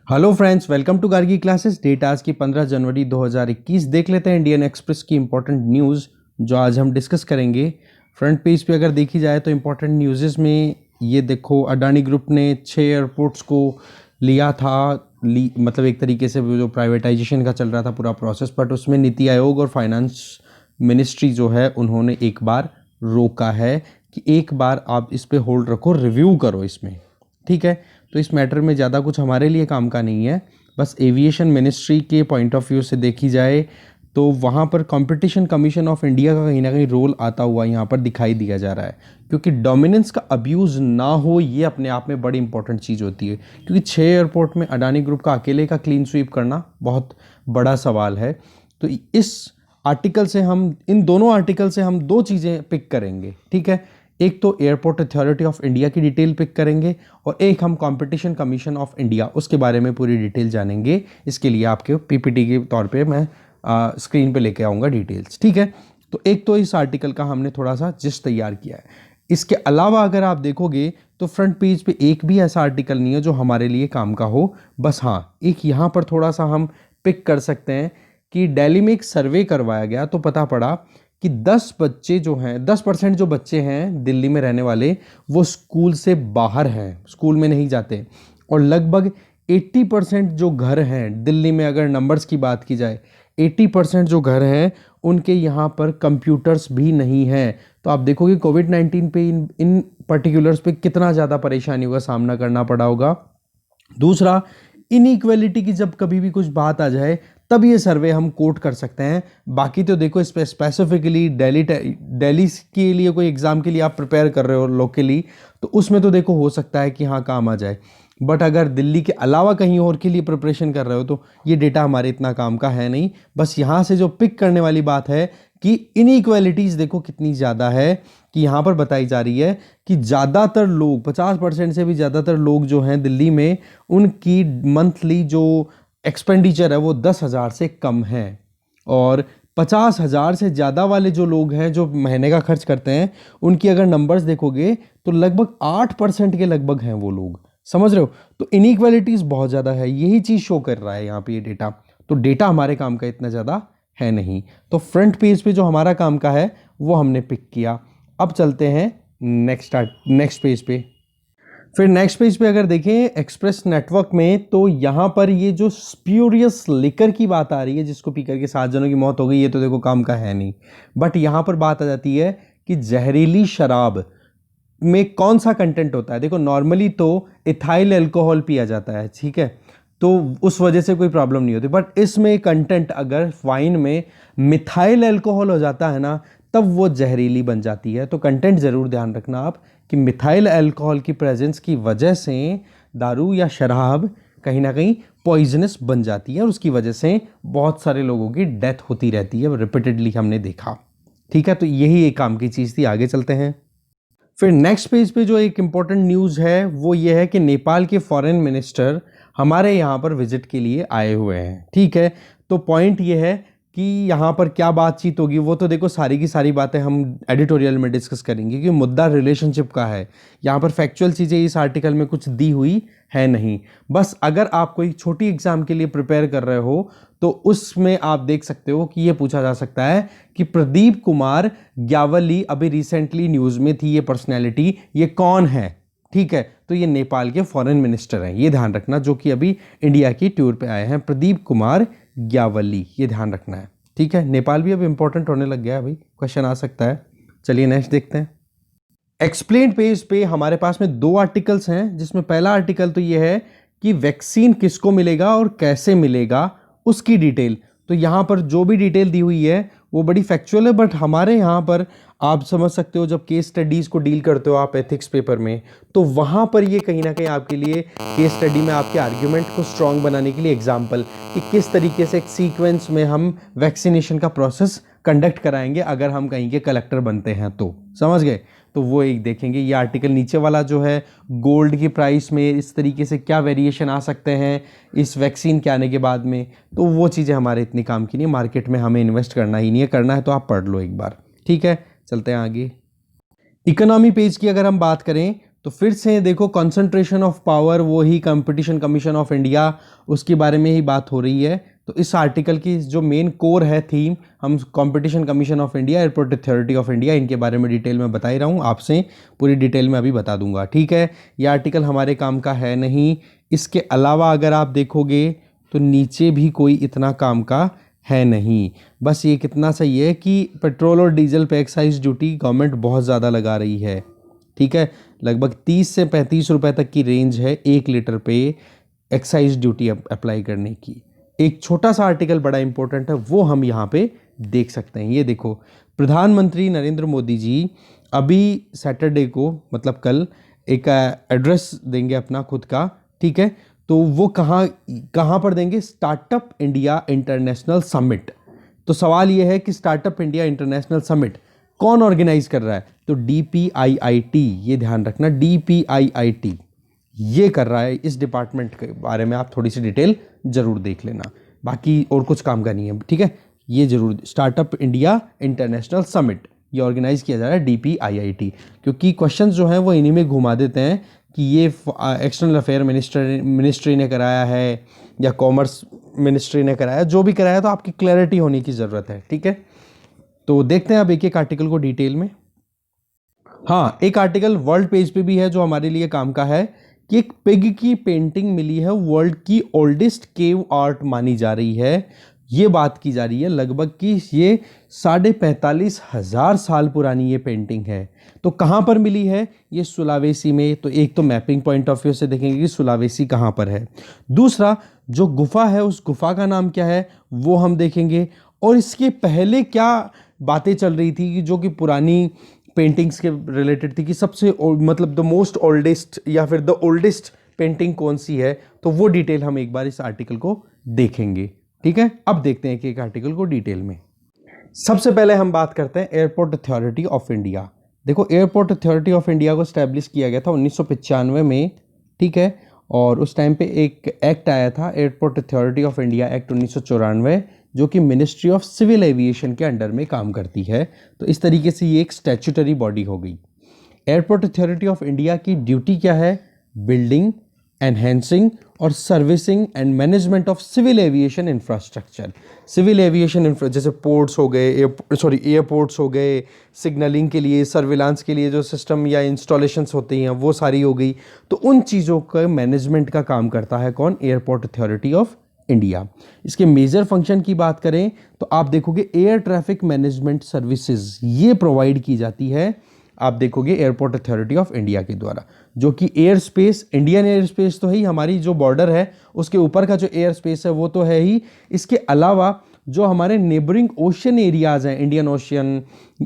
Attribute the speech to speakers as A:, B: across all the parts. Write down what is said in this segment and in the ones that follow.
A: Hello friends, welcome to Gargi classes. Date आज की 15 जनवरी 2021। देख लेते हैं इंडियन एक्सप्रेस की इंपॉर्टेंट न्यूज़ जो आज हम डिस्कस करेंगे। फ्रंट पेज पे अगर देखी जाए तो इंपॉर्टेंट न्यूज़ में ये देखो, अडानी ग्रुप ने 6 एयरपोर्ट्स को लिया था। मतलब एक तरीके से जो प्राइवेटाइजेशन का चल रहा था पूरा प्रोसेस, बट उसमें नीति आयोग और फाइनेंस मिनिस्ट्री जो है उन्होंने एक बार रोका है कि एक बार आप इस पे होल्ड रखो, रिव्यू करो इसमें। ठीक है, तो इस मैटर में ज़्यादा कुछ हमारे लिए काम का नहीं है। बस एविएशन मिनिस्ट्री के पॉइंट ऑफ व्यू से देखी जाए तो वहाँ पर कंपटीशन कमीशन ऑफ इंडिया का कहीं ना कहीं रोल आता हुआ यहाँ पर दिखाई दिया जा रहा है, क्योंकि डोमिनेंस का अब्यूज़ ना हो, ये अपने आप में बड़ी इंपॉर्टेंट चीज़ होती है। क्योंकि 6 एयरपोर्ट में अडानी ग्रुप का अकेले का क्लीन स्वीप करना बहुत बड़ा सवाल है। तो इस आर्टिकल से हम, इन दोनों आर्टिकल से हम दो चीज़ें पिक करेंगे। ठीक है, एक तो एयरपोर्ट अथॉरिटी ऑफ इंडिया की डिटेल पिक करेंगे और एक हम कंपटीशन कमीशन ऑफ इंडिया, उसके बारे में पूरी डिटेल जानेंगे। इसके लिए आपके पीपीटी के तौर पे मैं स्क्रीन पे लेके आऊँगा डिटेल्स। ठीक है, तो एक तो इस आर्टिकल का हमने थोड़ा सा जिस्ट तैयार किया है। इसके अलावा अगर आप देखोगे तो फ्रंट पेज पे एक भी ऐसा आर्टिकल नहीं है जो हमारे लिए काम का हो। बस हाँ, एक यहाँ पर थोड़ा सा हम पिक कर सकते हैं कि दिल्ली में एक सर्वे करवाया गया तो पता पड़ा कि 10 बच्चे जो हैं, 10% जो बच्चे हैं दिल्ली में रहने वाले, वो स्कूल से बाहर हैं, स्कूल में नहीं जाते। और लगभग 80% जो घर हैं दिल्ली में, अगर नंबर्स की बात की जाए, 80% जो घर हैं उनके यहाँ पर कंप्यूटर्स भी नहीं हैं। तो आप देखोगे कोविड-19 पे इन पर्टिकुलर्स पे कितना ज़्यादा परेशानियों का सामना करना पड़ा होगा। दूसरा, इनइक्वालिटी की जब कभी भी कुछ बात आ जाए तब ये सर्वे हम कोट कर सकते हैं। बाकी तो देखो, इस पर स्पेसिफिकली दिल्ली के लिए कोई एग्ज़ाम के लिए आप प्रिपेयर कर रहे हो लोकली, तो उसमें तो देखो हो सकता है कि हाँ काम आ जाए। बट अगर दिल्ली के अलावा कहीं और के लिए प्रिपरेशन कर रहे हो तो ये डेटा हमारे इतना काम का है नहीं। बस यहाँ से जो पिक करने वाली बात है कि इनइक्वालिटीज़ देखो कितनी ज़्यादा है, कि यहाँ पर बताई जा रही है कि ज़्यादातर लोग, 50% से भी ज़्यादातर लोग जो हैं दिल्ली में, उनकी मंथली जो एक्सपेंडिचर है वो 10,000 से कम है। और 50,000 से ज़्यादा वाले जो लोग हैं जो महीने का खर्च करते हैं, उनकी अगर नंबर्स देखोगे तो लगभग 8% के लगभग हैं वो लोग। समझ रहे हो? तो इनइक्वालिटीज़ बहुत ज़्यादा है, यही चीज़ शो कर रहा है यहाँ पे ये डेटा। तो डेटा हमारे काम का इतना ज़्यादा है नहीं। तो फ्रंट पेज पे जो हमारा काम का है वो हमने पिक किया। अब चलते हैं नेक्स्ट पेज पे। फिर नेक्स्ट पेज पे अगर देखें एक्सप्रेस नेटवर्क में, तो यहाँ पर ये जो स्प्यूरियस लिकर की बात आ रही है, जिसको पी करके 7 जनों की मौत हो गई, ये तो देखो काम का है नहीं। बट यहाँ पर बात आ जाती है कि जहरीली शराब में कौन सा कंटेंट होता है। देखो नॉर्मली तो इथाइल अल्कोहल पिया जाता है, ठीक है, तो उस वजह से कोई प्रॉब्लम नहीं होती। बट इसमें कंटेंट अगर वाइन में मिथाइल अल्कोहल हो जाता है ना, तब वो जहरीली बन जाती है। तो कंटेंट ज़रूर ध्यान रखना आप कि मिथाइल अल्कोहल की प्रेजेंस की वजह से दारू या शराब कहीं ना कहीं पॉइजनस बन जाती है और उसकी वजह से बहुत सारे लोगों की डेथ होती रहती है, रिपीटेडली हमने देखा। ठीक है, तो यही एक काम की चीज़ थी। आगे चलते हैं। फिर नेक्स्ट पेज पे जो एक इम्पॉर्टेंट न्यूज़ है वो ये है कि नेपाल के फॉरेन मिनिस्टर हमारे यहाँ पर विजिट के लिए आए हुए हैं। ठीक है, तो पॉइंट ये है कि यहाँ पर क्या बातचीत होगी वो तो देखो सारी की सारी बातें हम एडिटोरियल में डिस्कस करेंगे, कि मुद्दा रिलेशनशिप का है। यहाँ पर फैक्चुअल चीज़ें इस आर्टिकल में कुछ दी हुई है नहीं। बस अगर आप कोई छोटी एग्जाम के लिए प्रिपेयर कर रहे हो तो उसमें आप देख सकते हो कि ये पूछा जा सकता है कि प्रदीप कुमार ग्यावली, अभी रिसेंटली न्यूज़ में थी ये पर्सनैलिटी, ये कौन है। ठीक है, तो ये नेपाल के फॉरेन मिनिस्टर हैं, ये ध्यान रखना, जो कि अभी इंडिया की टूर पे आए हैं, प्रदीप कुमार ग्यावली, ये ध्यान रखना है। ठीक है, नेपाल भी अब इंपॉर्टेंट होने लग गया है, अभी क्वेश्चन आ सकता है। चलिए नेक्स्ट देखते हैं। एक्सप्लेन पेज पे हमारे पास में 2 आर्टिकल्स हैं, जिसमें पहला आर्टिकल तो ये है कि वैक्सीन किसको मिलेगा और कैसे मिलेगा, उसकी डिटेल। तो यहाँ पर जो भी डिटेल दी हुई है वो बड़ी फैक्चुअल है, बट हमारे यहाँ पर आप समझ सकते हो, जब केस स्टडीज़ को डील करते हो आप एथिक्स पेपर में, तो वहाँ पर ये कहीं ना कहीं आपके लिए केस स्टडी में आपके आर्ग्यूमेंट को स्ट्रॉन्ग बनाने के लिए एग्जाम्पल, कि किस तरीके से एक सीक्वेंस में हम वैक्सीनेशन का प्रोसेस कंडक्ट कराएंगे अगर हम कहीं के कलेक्टर बनते हैं तो। समझ गए? तो वो एक देखेंगे। ये आर्टिकल नीचे वाला जो है, गोल्ड की प्राइस में इस तरीके से क्या वेरिएशन आ सकते हैं इस वैक्सीन के आने के बाद में, तो वो चीज़ें हमारे इतनी काम की नहीं है। मार्केट में हमें इन्वेस्ट करना ही नहीं है, करना है तो आप पढ़ लो एक बार। ठीक है, चलते हैं आगे। इकोनॉमी पेज की अगर हम बात करें तो फिर से देखो कंसंट्रेशन ऑफ पावर, वो ही कंपटीशन कमीशन ऑफ इंडिया, उसके बारे में ही बात हो रही है। तो इस आर्टिकल की जो मेन कोर है थीम, हम competition commission of India, airport authority of India, इनके बारे में डिटेल में बता ही रहा हूँ आपसे, पूरी डिटेल में अभी बता दूंगा। ठीक है, ये आर्टिकल हमारे काम का है नहीं। इसके अलावा अगर आप देखोगे तो नीचे भी कोई इतना काम का है नहीं। बस ये कितना सही है कि पेट्रोल और डीजल पे एक्साइज ड्यूटी गवर्नमेंट बहुत ज़्यादा लगा रही है। ठीक है, लगभग 30 से 35 रुपए तक की रेंज है 1 लीटर पे एक्साइज ड्यूटी अप्लाई करने की। एक छोटा सा आर्टिकल बड़ा इंपॉर्टेंट है, वो हम यहाँ पे देख सकते हैं। ये देखो, प्रधानमंत्री नरेंद्र मोदी जी अभी सैटरडे को, मतलब कल, एक एड्रेस देंगे अपना खुद का। ठीक है, तो वो कहाँ पर देंगे? Startup India international summit. तो सवाल ये है कि स्टार्टअप इंडिया इंटरनेशनल समिट कौन ऑर्गेनाइज कर रहा है? तो DPIIT, ये ध्यान रखना, DPIIT ये कर रहा है। इस डिपार्टमेंट के बारे में आप थोड़ी सी डिटेल जरूर देख लेना, बाकी और कुछ काम का नहीं है। ठीक है, ये जरूर, स्टार्टअप इंडिया इंटरनेशनल समिट ये ऑर्गेनाइज किया जा रहा है DPIIT, क्योंकि क्वेश्चंस जो हैं वो इन्हीं में घुमा देते हैं कि ये एक्सटर्नल अफेयर मिनिस्ट्री ने कराया है या कॉमर्स मिनिस्ट्री ने कराया, जो भी कराया, तो आपकी क्लैरिटी होने की ज़रूरत है। ठीक है, तो देखते हैं अब एक एक आर्टिकल को डिटेल में। हाँ, एक आर्टिकल वर्ल्ड पेज पे भी है जो हमारे लिए काम का है कि एक पिग की पेंटिंग मिली है, वर्ल्ड की ओल्डेस्ट केव आर्ट मानी जा रही है। ये बात की जा रही है लगभग कि ये 45,500 साल पुरानी ये पेंटिंग है। तो कहाँ पर मिली है? ये सुलावेसी में। तो एक तो मैपिंग पॉइंट ऑफ व्यू से देखेंगे कि सुलावेसी कहाँ पर है। दूसरा, जो गुफा है उस गुफा का नाम क्या है वो हम देखेंगे। और इसके पहले क्या बातें चल रही थी कि जो कि पुरानी पेंटिंग्स के रिलेटेड थी कि सबसे मतलब द मोस्ट ओल्डेस्ट या फिर द ओल्डेस्ट पेंटिंग कौन सी है, तो वो डिटेल हम एक बार इस आर्टिकल को देखेंगे। ठीक है, अब देखते हैं कि एक आर्टिकल को डिटेल में। सबसे पहले हम बात करते हैं एयरपोर्ट अथॉरिटी ऑफ इंडिया। देखो, एयरपोर्ट अथॉरिटी ऑफ इंडिया को स्टैब्लिश किया गया था 1995 में। ठीक है, और उस टाइम पे एक एक्ट आया था, airport authority of India act 1994, जो कि मिनिस्ट्री ऑफ सिविल एविएशन के अंडर में काम करती है। तो इस तरीके से ये एक स्टैट्यूटरी बॉडी हो गई। एयरपोर्ट अथॉरिटी ऑफ इंडिया की ड्यूटी क्या है? बिल्डिंग, एनहेंसिंग और servicing and management of civil aviation infrastructure. Civil aviation जैसे पोर्ट्स हो गए, एयरपोर्ट्स हो गए, सिग्नलिंग के लिए, सर्विलांस के लिए जो सिस्टम या इंस्टॉलेशंस होती हैं वो सारी हो गई। तो उन चीज़ों का मैनेजमेंट का काम करता है कौन? Airport authority of India. इसके मेजर फंक्शन की बात करें तो आप देखोगे एयर ट्रैफिक मैनेजमेंट सर्विसेज ये प्रोवाइड की जाती है, आप देखोगे एयरपोर्ट अथॉरिटी ऑफ इंडिया के द्वारा, जो कि air space, Indian air space तो है ही, हमारी जो बॉर्डर है उसके ऊपर का जो एयर स्पेस है वो तो है ही। इसके अलावा जो हमारे नेबरिंग ओशन एरियाज हैं, इंडियन ओशियन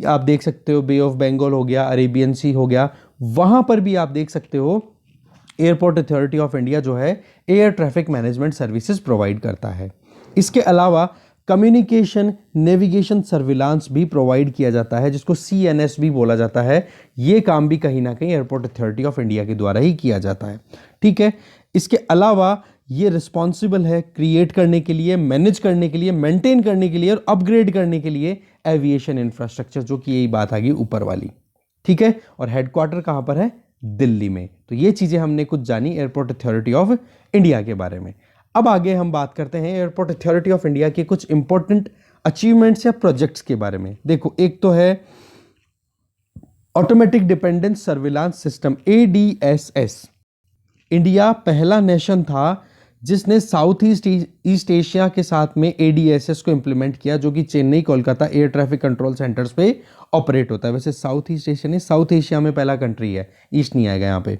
A: आप देख सकते हो, बे ऑफ बंगाल हो गया, अरेबियन सी हो गया, वहाँ पर भी आप देख सकते हो एयरपोर्ट अथॉरिटी ऑफ इंडिया जो है air traffic management services provide करता है। इसके अलावा कम्युनिकेशन, नेविगेशन, सर्विलांस भी प्रोवाइड किया जाता है, जिसको CNS भी बोला जाता है। ये काम भी कहीं ना कहीं एयरपोर्ट अथॉरिटी ऑफ इंडिया के द्वारा ही किया जाता है। ठीक है, इसके अलावा ये रिस्पॉन्सिबल है क्रिएट करने के लिए, मैनेज करने के लिए, मेंटेन करने के लिए और अपग्रेड करने के लिए एविएशन इंफ्रास्ट्रक्चर, जो कि यही बात आ गई ऊपर वाली। ठीक है, और हेडक्वार्टर कहाँ पर है? दिल्ली में। तो ये चीज़ें हमने कुछ जानी एयरपोर्ट अथॉरिटी ऑफ इंडिया के बारे में। अब आगे हम बात करते हैं एयरपोर्ट अथॉरिटी ऑफ इंडिया के कुछ इंपॉर्टेंट अचीवमेंट्स या प्रोजेक्ट्स के बारे में। देखो, एक तो है automatic dependence surveillance system, ADSS। India पहला नेशन था जिसने साउथ ईस्ट एशिया के साथ में ADSS को इंप्लीमेंट किया, जो कि Chennai, Kolkata air traffic control centres पे ऑपरेट होता है। वैसे साउथ ईस्ट एशिया नहीं, साउथ एशिया में पहला कंट्री है, ईस्ट नहीं आएगा यहाँ पे।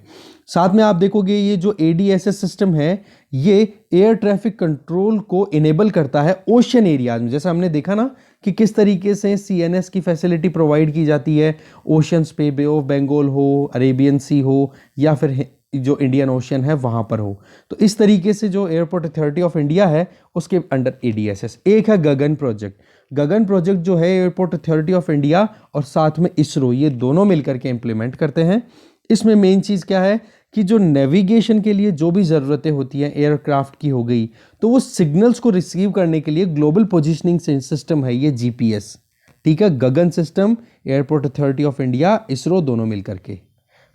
A: साथ में आप देखोगे ये जो ADSS सिस्टम है ये एयर ट्रैफिक कंट्रोल को इनेबल करता है ओशन एरियाज में। जैसे हमने देखा ना कि किस तरीके से CNS की फैसिलिटी प्रोवाइड की जाती है ओशंस पे, बे ऑफ बंगाल हो, अरेबियन सी हो या फिर जो इंडियन ओशन है वहाँ पर हो। तो इस तरीके से जो एयरपोर्ट अथॉरिटी ऑफ इंडिया है उसके अंडर ADSS। एक है गगन प्रोजेक्ट। गगन प्रोजेक्ट जो है एयरपोर्ट अथॉरिटी ऑफ इंडिया और साथ में इसरो, ये दोनों मिलकर के इम्प्लीमेंट करते हैं। इसमें मेन चीज़ क्या है कि जो नेविगेशन के लिए जो भी ज़रूरतें होती हैं एयरक्राफ्ट की हो गई, तो वो सिग्नल्स को रिसीव करने के लिए ग्लोबल पोजिशनिंग सिस्टम है ये GPS। ठीक है, Gagan system, airport authority of India, ISRO दोनों मिलकर के।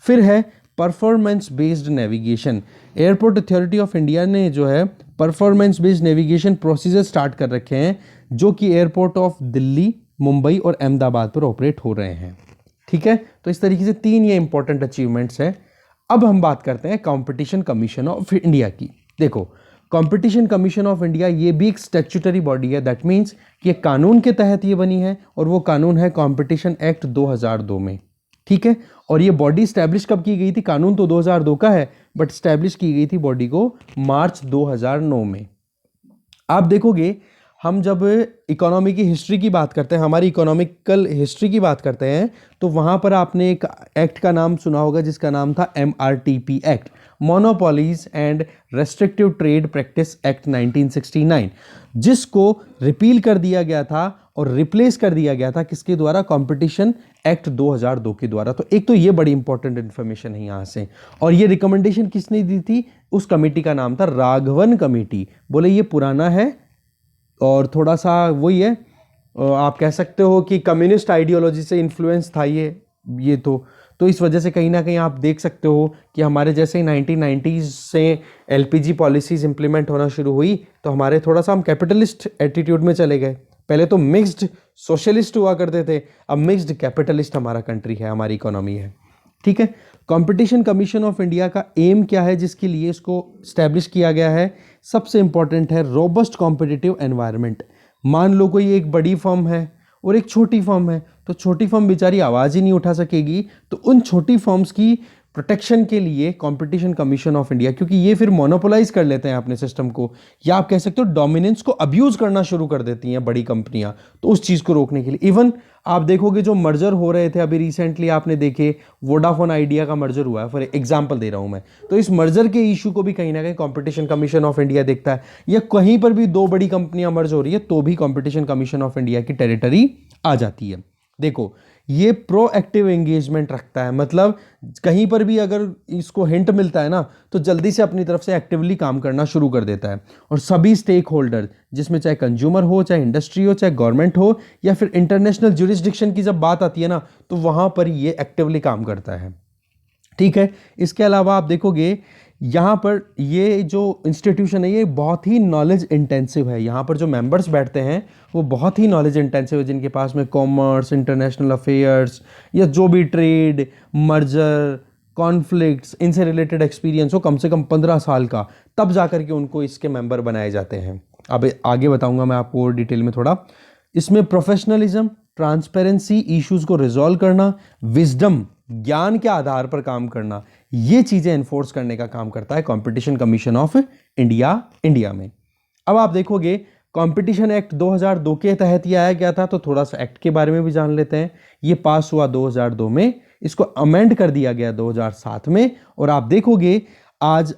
A: फिर है performance based navigation. Airport authority of India ने जो है performance based navigation procedure start कर रखे हैं, जो कि एयरपोर्ट ऑफ दिल्ली, मुंबई और अहमदाबाद पर ऑपरेट हो रहे हैं। ठीक है, तो इस तरीके से 3 ये इंपॉर्टेंट अचीवमेंट्स हैं। अब हम बात करते हैं कंपटीशन कमीशन ऑफ इंडिया की। देखो, कंपटीशन कमीशन ऑफ इंडिया ये भी एक स्टैट्यूटरी बॉडी है, दैट मीन्स कि एक कानून के तहत ये बनी है, और वो कानून है कंपटीशन एक्ट 2002 में। ठीक है, और ये बॉडी स्टैब्लिश कब की गई थी? कानून तो 2002 का है, बट स्टैब्लिश की गई थी बॉडी को मार्च 2009 में। आप देखोगे, हम जब इकोनॉमी की हिस्ट्री की बात करते हैं, हमारी इकोनॉमिकल हिस्ट्री की बात करते हैं, तो वहाँ पर आपने एक एक्ट का नाम सुना होगा जिसका नाम था MRTP act, monopolies and restrictive trade practice act 1969, जिसको रिपील कर दिया गया था और रिप्लेस कर दिया गया था किसके द्वारा? कंपटीशन एक्ट 2002 के द्वारा। तो एक तो ये बड़ी इंपॉर्टेंट इन्फॉर्मेशन है यहाँ से। और ये रिकमेंडेशन किसने दी थी? उस कमेटी का नाम था राघवन कमेटी। बोले ये पुराना है और थोड़ा सा वही है, आप कह सकते हो कि कम्युनिस्ट आइडियोलॉजी से इन्फ्लुएंस था ये तो इस वजह से कहीं ना कहीं आप देख सकते हो कि हमारे जैसे ही 1990s से LPG पॉलिसीज इंप्लीमेंट होना शुरू हुई, तो हमारे थोड़ा सा हम कैपिटलिस्ट एटीट्यूड में चले गए। पहले तो मिक्स्ड सोशलिस्ट हुआ करते थे, अब मिक्स्ड कैपिटलिस्ट हमारा कंट्री है, हमारी इकोनॉमी है। ठीक है, कंपटीशन कमीशन ऑफ इंडिया का एम क्या है जिसके लिए इसको स्टैब्लिश किया गया है? सबसे इंपॉर्टेंट है रोबस्ट कॉम्पिटिटिव एनवायरनमेंट। मान लो कोई एक बड़ी फर्म है और एक छोटी फर्म है, तो छोटी फर्म बेचारी आवाज़ ही नहीं उठा सकेगी, तो उन छोटी फर्म्स की प्रोटेक्शन के लिए कंपटीशन कमीशन ऑफ इंडिया, क्योंकि ये फिर मोनोपोलाइज कर लेते हैं अपने सिस्टम को, या आप कह सकते हो डोमिनेंस को अब्यूज करना शुरू कर देती हैं बड़ी कंपनियां, तो उस चीज़ को रोकने के लिए इवन आप देखोगे जो मर्जर हो रहे थे अभी रिसेंटली, आपने देखे वोडाफोन आइडिया का मर्जर हुआ है, फॉर एग्जांपल दे रहा हूं मैं, तो इस मर्जर के इशू को भी कहीं ना कहीं कंपटीशन कमीशन ऑफ इंडिया देखता है। या कहीं पर भी 2 बड़ी कंपनियां मर्ज हो रही है तो भी कंपटीशन कमीशन ऑफ इंडिया की टेरिटरी आ जाती है। देखो, ये प्रोएक्टिव एंगेजमेंट रखता है, मतलब कहीं पर भी अगर इसको हिंट मिलता है ना, तो जल्दी से अपनी तरफ से एक्टिवली काम करना शुरू कर देता है। और सभी स्टेक होल्डर, जिसमें चाहे कंज्यूमर हो, चाहे इंडस्ट्री हो, चाहे गवर्नमेंट हो, या फिर इंटरनेशनल ज्यूरिसडिक्शन की जब बात आती है ना, तो वहां पर ये एक्टिवली काम करता है। ठीक है, इसके अलावा आप देखोगे यहाँ पर ये जो इंस्टीट्यूशन है ये बहुत ही नॉलेज इंटेंसिव है। यहाँ पर जो मेंबर्स बैठते हैं वो बहुत ही नॉलेज इंटेंसिव है, जिनके पास में कॉमर्स, इंटरनेशनल अफेयर्स या जो भी ट्रेड, मर्जर, कॉन्फ्लिक्ट्स, इनसे रिलेटेड एक्सपीरियंस हो कम से कम 15 साल का, तब जाकर के उनको इसके मेंबर बनाए जाते हैं। अब आगे बताऊंगा मैं आपको और डिटेल में थोड़ा। इसमें प्रोफेशनलिज्म, ट्रांसपेरेंसी, इश्यूज को रिजॉल्व करना, विजडम, ज्ञान के आधार पर काम करना, ये चीजें एनफोर्स करने का काम करता है कंपटीशन कमीशन ऑफ इंडिया में। अब आप देखोगे कंपटीशन एक्ट 2002 के तहत ये आया गया था, तो थोड़ा सा एक्ट के बारे में भी जान लेते हैं। ये पास हुआ 2002 में, इसको अमेंड कर दिया गया 2007 में। और आप देखोगे आज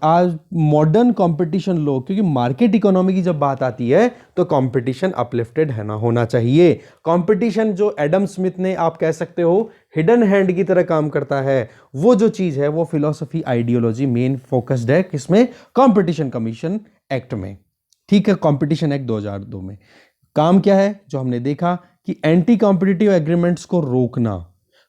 A: मॉडर्न कंपटीशन लॉ, क्योंकि मार्केट इकोनॉमी की जब बात आती है तो कंपटीशन अपलिफ्टेड है ना होना चाहिए। कंपटीशन जो एडम स्मिथ ने, आप कह सकते हो, हिडन हैंड की तरह काम करता है, वो जो चीज है वो फिलॉसफी, आइडियोलॉजी मेन फोकस्ड है किसमें? कंपटीशन कमीशन एक्ट में। ठीक है, कंपटीशन एक्ट 2002 में काम क्या है? जो हमने देखा कि एंटी कॉम्पिटिटिव एग्रीमेंट्स को रोकना।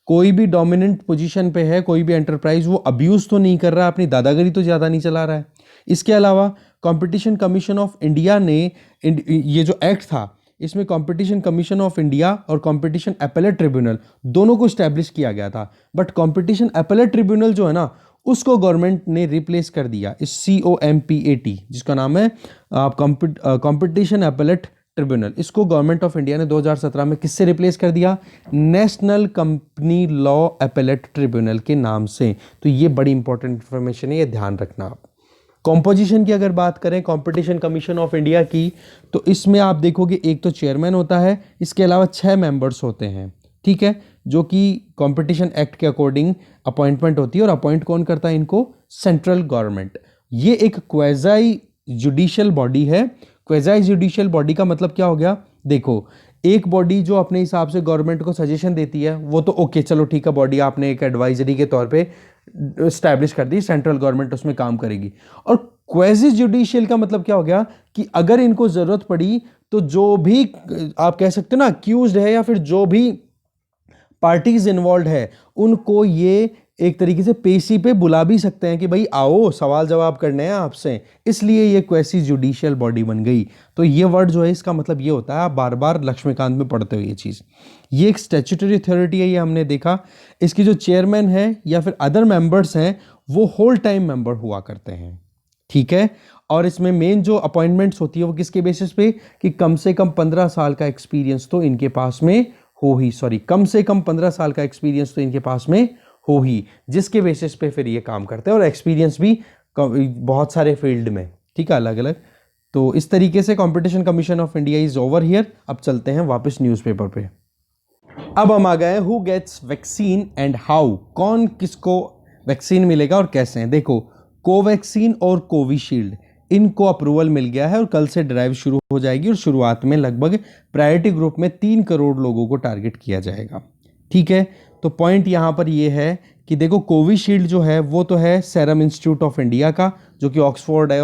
A: कोई भी डोमिनेंट पोजीशन पे है, कोई भी एंटरप्राइज, वो अब्यूज तो नहीं कर रहा, अपनी दादागिरी तो ज़्यादा नहीं चला रहा है। इसके अलावा कंपटीशन कमीशन ऑफ इंडिया ने, ये जो एक्ट था, इसमें कंपटीशन कमीशन ऑफ इंडिया और कंपटीशन अपीलेट ट्रिब्यूनल दोनों को स्टैब्लिश किया गया था। बट कंपटीशन अपीलेट ट्रिब्यूनल जो है ना, उसको गवर्नमेंट ने रिप्लेस कर दिया इस COMPAT, जिसका नाम है कंपटीशन अपीलेट ट्रिब्यूनल। इसको गवर्नमेंट ऑफ इंडिया ने 2017 में किससे रिप्लेस कर दिया? National company law appellate tribunal के नाम से। तो ये बड़ी इंपॉर्टेंट इंफॉर्मेशन है, ये ध्यान रखना आप। कॉम्पोजिशन की अगर बात करें कंपटीशन कमीशन ऑफ इंडिया की, तो इसमें आप देखोगे एक तो चेयरमैन होता है, इसके अलावा 6 मेंबर्स होते हैं। ठीक है, जो कि कंपटीशन एक्ट के अकॉर्डिंग अपॉइंटमेंट होती है। और अपॉइंट कौन करता है इनको? Central government. ये एक क्वेज़ाई जुडिशियल बॉडी है। क्वेज़ाई जुडिशियल बॉडी का मतलब क्या हो गया? देखो, एक बॉडी जो अपने हिसाब से गवर्नमेंट को सजेशन देती है, वो तो ओके, चलो ठीक है, बॉडी आपने एक एडवाइजरी के तौर पे स्टैब्लिश कर दी, सेंट्रल गवर्नमेंट उसमें काम करेगी। और क्वेज़ी जुडिशियल का मतलब क्या हो गया कि अगर इनको जरूरत पड़ी तो जो भी आप कह सकते हो ना अक्यूज्ड है, या फिर जो भी पार्टीज इन्वॉल्व है, उनको ये एक तरीके से पेशी पे बुला भी सकते हैं कि भाई आओ सवाल जवाब करने हैं आपसे, इसलिए ये क्वेसी जुडिशियल बॉडी बन गई। तो ये वर्ड जो है इसका मतलब ये होता है, आप बार बार लक्ष्मीकांत में पढ़ते हो ये चीज़। ये एक स्टैट्यूटरी अथॉरिटी है, ये हमने देखा। इसकी जो चेयरमैन है या फिर अदर मेंबर्स हैं वो होल टाइम मेंबर हुआ करते हैं, ठीक है। और इसमें मेन जो अपॉइंटमेंट्स होती है वो किसके बेसिस पे, कि कम से कम 15 साल का एक्सपीरियंस तो इनके पास में हो ही, कम से कम 15 साल का एक्सपीरियंस तो इनके पास में हो ही, जिसके बेसिस पे फिर ये काम करते हैं, और एक्सपीरियंस भी बहुत सारे फील्ड में, ठीक है, अलग अलग। तो इस तरीके से competition commission of India is over here. अब चलते हैं वापस न्यूज़पेपर पे। अब हम आ गए who gets vaccine and how, कौन किसको वैक्सीन मिलेगा और कैसे हैं। देखो, कोवैक्सीन और कोविशील्ड इनको अप्रूवल मिल गया है और कल से ड्राइव शुरू हो जाएगी, और शुरुआत में लगभग प्रायोरिटी ग्रुप में 3 करोड़ लोगों को टारगेट किया जाएगा, ठीक है। तो पॉइंट यहाँ पर ये है कि देखो, कोविशील्ड जो है वो तो है सेरम इंस्टीट्यूट ऑफ इंडिया का, जो कि ऑक्सफोर्ड है,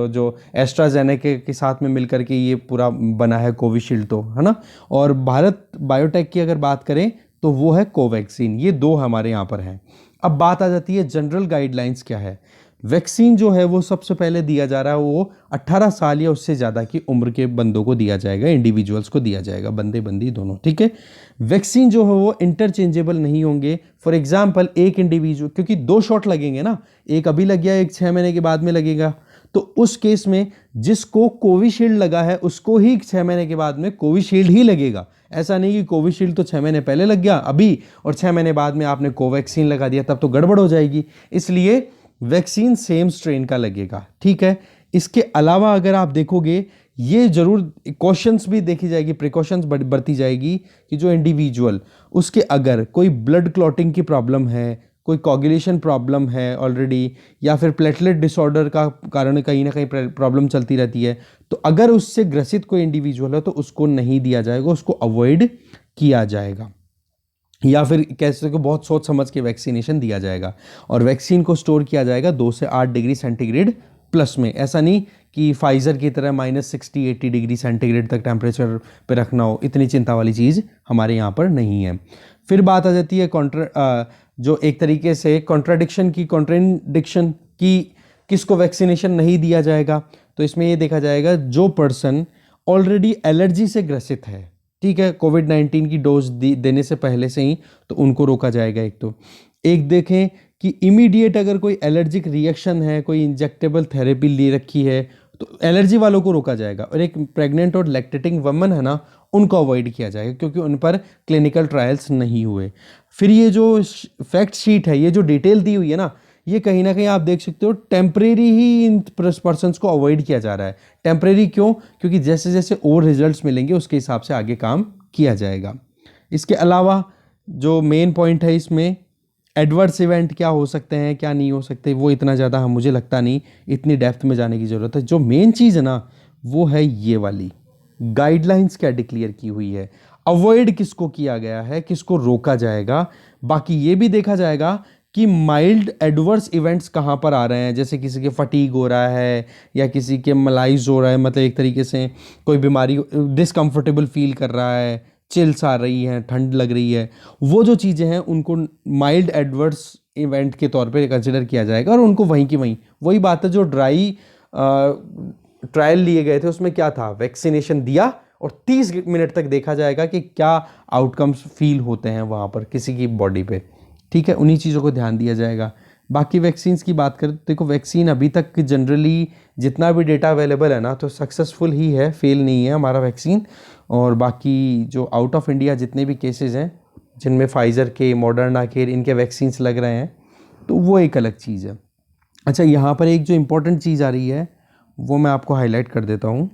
A: जो एस्ट्राजेनेका के साथ में मिलकर के ये पूरा बना है कोविशील्ड, तो है ना। और भारत बायोटेक की अगर बात करें तो वो है कोवैक्सीन। ये दो हमारे यहाँ पर हैं। अब बात आ जाती है जनरल गाइडलाइंस क्या है। वैक्सीन जो है वो सबसे पहले दिया जा रहा है वो 18 साल या उससे ज़्यादा की उम्र के बंदों को दिया जाएगा, इंडिविजुअल्स को दिया जाएगा, बंदे बंदी दोनों, ठीक है। वैक्सीन जो है वो इंटरचेंजेबल नहीं होंगे। फॉर एग्जांपल एक इंडिविजुअल, क्योंकि 2 शॉट लगेंगे ना, एक अभी लग गया, एक 6 महीने के बाद में लगेगा, तो उस केस में जिसको कोविशील्ड लगा है उसको ही 6 महीने के बाद में कोविशील्ड ही लगेगा। ऐसा नहीं कि कोविशील्ड तो 6 महीने पहले लग गया अभी, और 6 महीने बाद में आपने कोवैक्सीन लगा दिया, तब तो गड़बड़ हो जाएगी। इसलिए वैक्सीन सेम स्ट्रेन का लगेगा, ठीक है। इसके अलावा अगर आप देखोगे, ये जरूर क्वेश्चंस भी देखी जाएगी, प्रिकॉशंस बरती जाएगी कि जो इंडिविजुअल, उसके अगर कोई ब्लड क्लॉटिंग की प्रॉब्लम है, कोई कोगुलेशन प्रॉब्लम है ऑलरेडी, या फिर प्लेटलेट डिसऑर्डर का कारण कहीं ना कहीं प्रॉब्लम चलती रहती है, तो अगर उससे ग्रसित कोई इंडिविजुअल है तो उसको नहीं दिया जाएगा, उसको अवॉइड किया जाएगा, या फिर कैसे को बहुत सोच समझ के वैक्सीनेशन दिया जाएगा। और वैक्सीन को स्टोर किया जाएगा 2 से 8 डिग्री सेंटीग्रेड प्लस में। ऐसा नहीं कि फाइजर की तरह -60-80 डिग्री सेंटीग्रेड तक टेम्परेचर पे रखना हो, इतनी चिंता वाली चीज़ हमारे यहाँ पर नहीं है। फिर बात आ जाती है जो एक तरीके से कॉन्ट्राडिक्शन की किसको वैक्सीनेशन नहीं दिया जाएगा। तो इसमें ये देखा जाएगा जो पर्सन ऑलरेडी एलर्जी से ग्रसित है, ठीक है, कोविड-19 की डोज देने से पहले से ही, तो उनको रोका जाएगा। एक देखें कि इमीडिएट अगर कोई एलर्जिक रिएक्शन है, कोई इंजेक्टेबल थेरेपी ले रखी है, तो एलर्जी वालों को रोका जाएगा। और एक प्रेग्नेंट और लैक्टेटिंग वुमन है ना, उनको अवॉइड किया जाएगा क्योंकि उन पर क्लिनिकल ट्रायल्स नहीं हुए। फिर ये जो फैक्ट शीट है, ये जो डिटेल दी हुई है ना, ये कहीं ना कहीं आप देख सकते हो टेम्परेरी ही इन पर्सन्स को अवॉइड किया जा रहा है। टेम्परेरी क्यों? क्योंकि जैसे जैसे और रिजल्ट्स मिलेंगे उसके हिसाब से आगे काम किया जाएगा। इसके अलावा जो मेन पॉइंट है इसमें, एडवर्स इवेंट क्या हो सकते हैं क्या नहीं हो सकते, वो इतना ज़्यादा मुझे लगता नहीं इतनी डेप्थ में जाने की ज़रूरत है। जो मेन चीज़ है ना वो है ये वाली गाइडलाइंस क्या डिक्लेयर की हुई है, अवॉइड किसको किया गया है, किसको रोका जाएगा। बाकी ये भी देखा जाएगा कि माइल्ड एडवर्स इवेंट्स कहाँ पर आ रहे हैं, जैसे किसी के फटीग हो रहा है या किसी के मलाइज हो रहा है, मतलब एक तरीके से कोई बीमारी, डिसकंफर्टेबल फील कर रहा है, चिल्स आ रही हैं, ठंड लग रही है, वो जो चीज़ें हैं उनको माइल्ड एडवर्स इवेंट के तौर पे कंसिडर किया जाएगा और उनको वहीं की वहीं, वही बात है जो ड्राई ट्रायल लिए गए थे उसमें क्या था, वैक्सीनेशन दिया और 30 मिनट तक देखा जाएगा कि क्या आउटकम्स फील होते हैं वहाँ पर किसी की बॉडी पे, ठीक है, उन्हीं चीज़ों को ध्यान दिया जाएगा। बाकी वैक्सीन्स की बात करें तो देखो, वैक्सीन अभी तक जनरली जितना भी डेटा अवेलेबल है ना तो सक्सेसफुल ही है, फेल नहीं है हमारा वैक्सीन। और बाकी जो आउट ऑफ इंडिया जितने भी केसेस हैं जिनमें फाइज़र के, मॉडर्ना के, इनके वैक्सीन्स लग रहे हैं तो वो एक अलग चीज़ है। अच्छा, यहाँ पर एक जो इम्पोर्टेंट चीज़ आ रही है वो मैं आपको हाईलाइट कर देता हूँ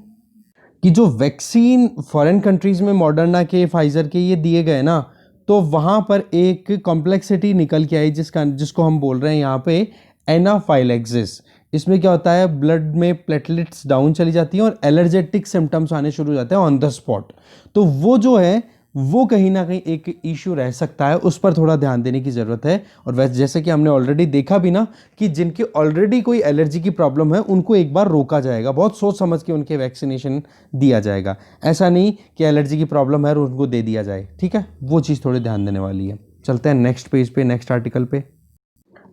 A: कि जो वैक्सीन फॉरेन कंट्रीज़ में मॉडर्ना के, फाइज़र के ये दिए गए ना, तो वहाँ पर एक कॉम्प्लेक्सिटी निकल के आई जिसको हम बोल रहे हैं यहाँ पे एनाफाइलेक्सिस। इसमें क्या होता है, ब्लड में प्लेटलेट्स डाउन चली जाती हैं और एलर्जेटिक सिम्टम्स आने शुरू हो जाते हैं ऑन द स्पॉट। तो वो जो है वो कहीं ना कहीं एक इश्यू रह सकता है, उस पर थोड़ा ध्यान देने की ज़रूरत है। और वैसे जैसे कि हमने ऑलरेडी देखा भी ना कि जिनकी ऑलरेडी कोई एलर्जी की प्रॉब्लम है उनको एक बार रोका जाएगा, बहुत सोच समझ के उनके वैक्सीनेशन दिया जाएगा। ऐसा नहीं कि एलर्जी की प्रॉब्लम है और उनको दे दिया जाए, ठीक है, वो चीज़ थोड़ी ध्यान देने वाली है। चलते हैं नेक्स्ट पेज पे, नेक्स्ट आर्टिकल पे।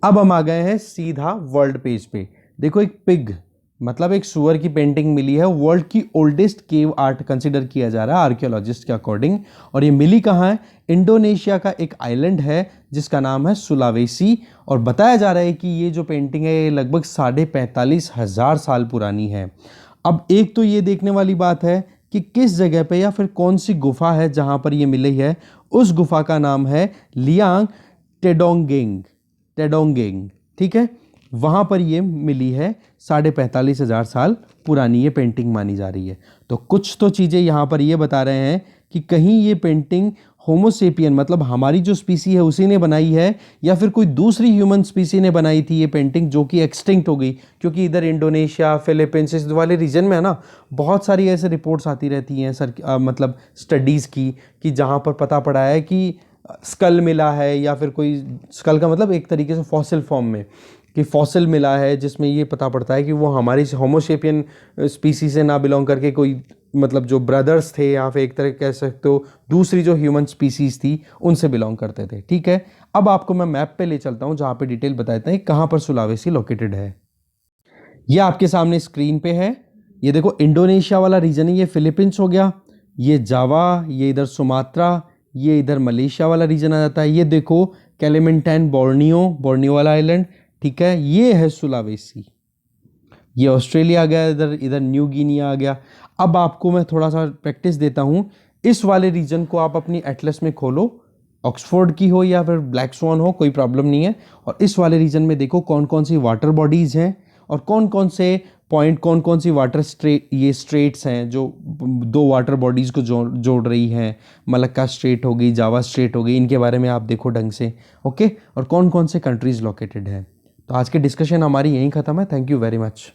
A: अब हम आ गए हैं सीधा वर्ल्ड पेज पे। देखो एक पिग मतलब एक सुअर की पेंटिंग मिली है, वर्ल्ड की ओल्डेस्ट केव आर्ट कंसिडर किया जा रहा है आर्कियोलॉजिस्ट के अकॉर्डिंग। और ये मिली कहाँ है? इंडोनेशिया का एक आइलैंड है जिसका नाम है सुलावेसी। और बताया जा रहा है कि ये जो पेंटिंग है ये लगभग 45,500 साल पुरानी है। अब एक तो ये देखने वाली बात है कि किस जगह पे या फिर कौन सी गुफा है जहां पर ये मिली है। उस गुफा का नाम है लियांग टेडोंगेंग। टेडोंगेंग, ठीक है, वहां पर ये मिली है। 45,500 साल पुरानी ये पेंटिंग मानी जा रही है। तो कुछ तो चीजें यहां पर ये बता रहे हैं कि कहीं ये पेंटिंग होमोसेपियन मतलब हमारी जो स्पीसी है उसी ने बनाई है, या फिर कोई दूसरी ह्यूमन स्पीसी ने बनाई थी ये पेंटिंग जो कि एक्सटिंक्ट हो गई। क्योंकि इधर इंडोनेशिया फिलीपींस इस वाले रीजन में है ना, बहुत सारी ऐसे रिपोर्ट्स आती रहती हैं सर, मतलब स्टडीज़ की, कि जहाँ पर पता पड़ा है कि स्कल मिला है, या फिर कोई स्कल का मतलब एक तरीके से फॉसिल फॉर्म में कि फॉसिल मिला है जिसमें ये पता पड़ता है कि वो हमारी होमोसेपियन स्पीसी से ना बिलोंग करके कोई मतलब जो ब्रदर्स थे, या फिर एक तरह कह सकते हो दूसरी जो ह्यूमन स्पीसीज थी उनसे बिलोंग करते थे। ठीक है, अब आपको मैं मैप पे ले चलता हूँ जहाँ पे डिटेल बताते हैं कहाँ पर सुलावेसी लोकेटेड है। ये आपके सामने स्क्रीन पे है। ये देखो इंडोनेशिया वाला रीजन है, ये फिलीपींस हो गया, ये जावा, ये इधर सुमात्रा, ये इधर मलेशिया वाला रीजन आ जाता है। ये देखो कैलिमिंटन बोर्नियो, बोर्नियो वाला आइलैंड, ठीक है, ये है सुलावेसी। ये ऑस्ट्रेलिया आ गया, इधर इधर न्यू गिनी आ गया। अब आपको मैं थोड़ा सा प्रैक्टिस देता हूँ। इस वाले रीजन को आप अपनी एटलस में खोलो, ऑक्सफोर्ड की हो या फिर ब्लैक स्वॉन हो, कोई प्रॉब्लम नहीं है। और इस वाले रीजन में देखो कौन कौन सी वाटर बॉडीज हैं और कौन कौन से पॉइंट, कौन कौन सी वाटर ये स्ट्रेट्स हैं जो दो वाटर बॉडीज़ को जोड़ रही हैं। मलक्का स्ट्रेट हो गई, जावा स्ट्रेट हो गई, इनके बारे में आप देखो ढंग से। ओके, और कौन कौन से कंट्रीज़ लोकेटेड हैं। तो आज की डिस्कशन हमारी यहीं ख़त्म है। Thank you very much.